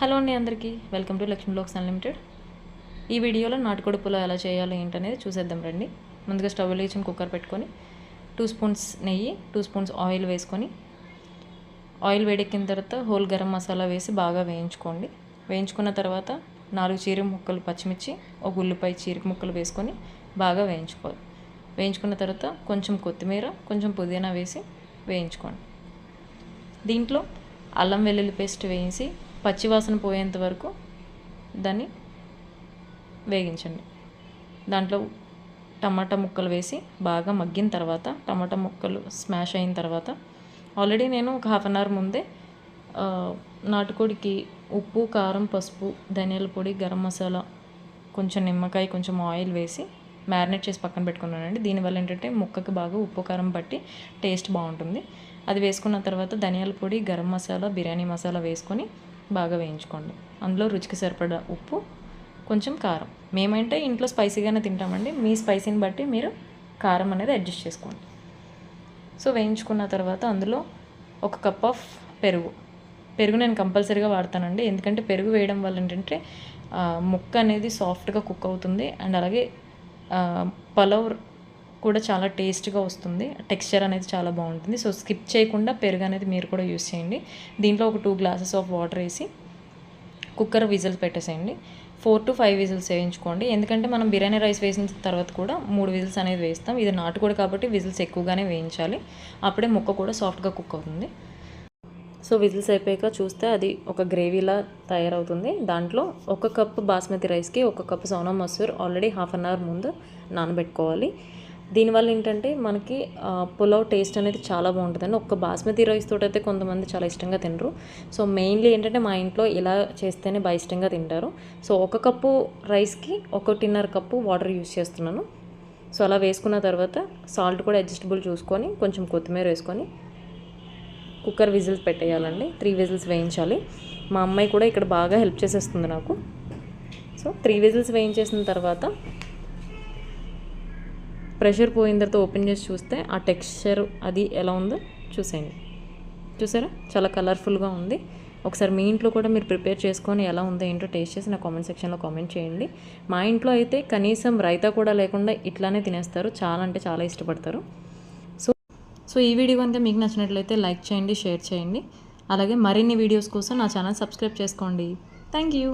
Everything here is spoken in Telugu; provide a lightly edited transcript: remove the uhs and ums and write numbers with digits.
హలో అండి అందరికీ welcome to Lakshmi blogs unlimited. ఈ వీడియోలో నాటుకోడి పులావ్ ఎలా చేయాలో ఏంటనేది చూసేద్దాం రండి. ముందుగా స్టవ్ వెలిగించి కుక్కర్ పెట్టుకొని 2 స్పూన్స్ నెయ్యి 2 స్పూన్స్ ఆయిల్ వేసుకొని ఆయిల్ వేడెక్కిన తర్వాత హోల్ గరం మసాలా వేసి బాగా వేయించుకోండి. వేయించుకున్న తర్వాత 4 చీరిక ముక్కలు పచ్చిమిర్చి, ఒక ఉల్లిపాయ చీరిక ముక్కలు వేసుకొని బాగా వేయించుకోవాలి. వేయించుకున్న తర్వాత కొంచెం కొత్తిమీర, కొంచెం పుదీనా వేసి వేయించుకోండి. దీంట్లో అల్లం వెల్లుల్లి పేస్ట్ వేసి పచ్చివాసన పోయేంత వరకు దాన్ని వేగించండి. దాంట్లో టమాటా ముక్కలు వేసి బాగా మగ్గిన తర్వాత టమాటా ముక్కలు స్మాష్ అయిన తర్వాత ఆల్రెడీ నేను ఒక హాఫ్ అన్ అవర్ ముందే నాటుకోడికి ఉప్పు, కారం, పసుపు, ధనియాల పొడి, గరం మసాలా, కొంచెం నిమ్మకాయ, కొంచెం ఆయిల్ వేసి మ్యారినేట్ చేసి పక్కన పెట్టుకున్నానండి. దీనివల్ల ఏంటంటే ముక్కకి బాగా ఉప్పు కారం పట్టి టేస్ట్ బాగుంటుంది. అది వేసుకున్న తర్వాత ధనియాల పొడి, గరం మసాలా, బిర్యానీ మసాలా వేసుకొని బాగా వేయించుకోండి. అందులో రుచికి సరిపడా ఉప్పు, కొంచెం కారం. మేమంటే ఇంట్లో స్పైసీగానే తింటామండి. మీ స్పైసీని బట్టి మీరు కారం అనేది అడ్జస్ట్ చేసుకోండి. సో వేయించుకున్న తర్వాత అందులో 1 కప్ ఆఫ్ పెరుగు నేను కంపల్సరీగా వాడతానండి. ఎందుకంటే పెరుగు వేయడం వల్ల ఏంటంటే ముక్క అనేది సాఫ్ట్గా కుక్ అవుతుంది. అండ్ అలాగే పలావ్ కూడా చాలా టేస్ట్గా వస్తుంది. టెక్స్చర్ అనేది చాలా బాగుంటుంది. సో స్కిప్ చేయకుండా పెరుగు అనేది మీరు కూడా యూస్ చేయండి. దీంట్లో ఒక 2 గ్లాసెస్ ఆఫ్ వాటర్ వేసి కుక్కర్ విజిల్స్ పెట్టేసేయండి. 4 to 5 విజిల్స్ వేయించుకోండి. ఎందుకంటే మనం బిర్యానీ రైస్ వేసిన తర్వాత కూడా 3 విజిల్స్ అనేది వేస్తాం. ఇది నాటుకోడి కాబట్టి విజిల్స్ ఎక్కువగానే వేయించాలి. అప్పుడే ముక్క కూడా సాఫ్ట్గా కుక్ అవుతుంది. సో విజిల్స్ అయిపోయాక చూస్తే అది ఒక గ్రేవీలా తయారవుతుంది. దాంట్లో 1 కప్ బాస్మతి రైస్కి 1 cup Sona Masoor already half an hour ముందు నానబెట్టుకోవాలి. దీనివల్ల ఏంటంటే మనకి పులావ్ టేస్ట్ అనేది చాలా బాగుంటుందండి. ఒక్క బాస్మతి రైస్ తోటి అయితే కొంతమంది చాలా ఇష్టంగా తినరు. సో మెయిన్లీ ఏంటంటే మా ఇంట్లో ఇలా చేస్తేనే బాగా ఇష్టంగా తింటారు. సో 1 కప్పు రైస్కి 1.5 కప్పు వాటర్ యూస్ చేస్తున్నాను. సో అలా వేసుకున్న తర్వాత సాల్ట్ కూడా అడ్జస్టబుల్ చూసుకొని కొంచెం కొత్తిమీర వేసుకొని కుక్కర్ విజిల్స్ పెట్టేయాలండి. 3 విజిల్స్ వేయించాలి. మా అమ్మాయి కూడా ఇక్కడ బాగా హెల్ప్ చేసేస్తుంది నాకు. సో 3 విజిల్స్ వేయించేసిన తర్వాత ప్రెషర్ పోయిన తర్వాత ఓపెన్ చేసి చూస్తే ఆ టెక్స్చర్ అది ఎలా ఉందో చూసేయండి. చూసారా, చాలా కలర్ఫుల్గా ఉంది. ఒకసారి మీ ఇంట్లో కూడా మీరు ప్రిపేర్ చేసుకొని ఎలా ఉందో ఏంటో టేస్ట్ చేసి నా కామెంట్ సెక్షన్లో కామెంట్ చేయండి. మా ఇంట్లో అయితే కనీసం రైతా కూడా లేకుండా ఇట్లానే తినేస్తారు. చాలా అంటే చాలా ఇష్టపడతారు. సో ఈ వీడియో కనుక మీకు నచ్చినట్లయితే లైక్ చేయండి, షేర్ చేయండి. అలాగే మరిన్ని వీడియోస్ కోసం నా ఛానల్ సబ్స్క్రైబ్ చేసుకోండి. Thank you.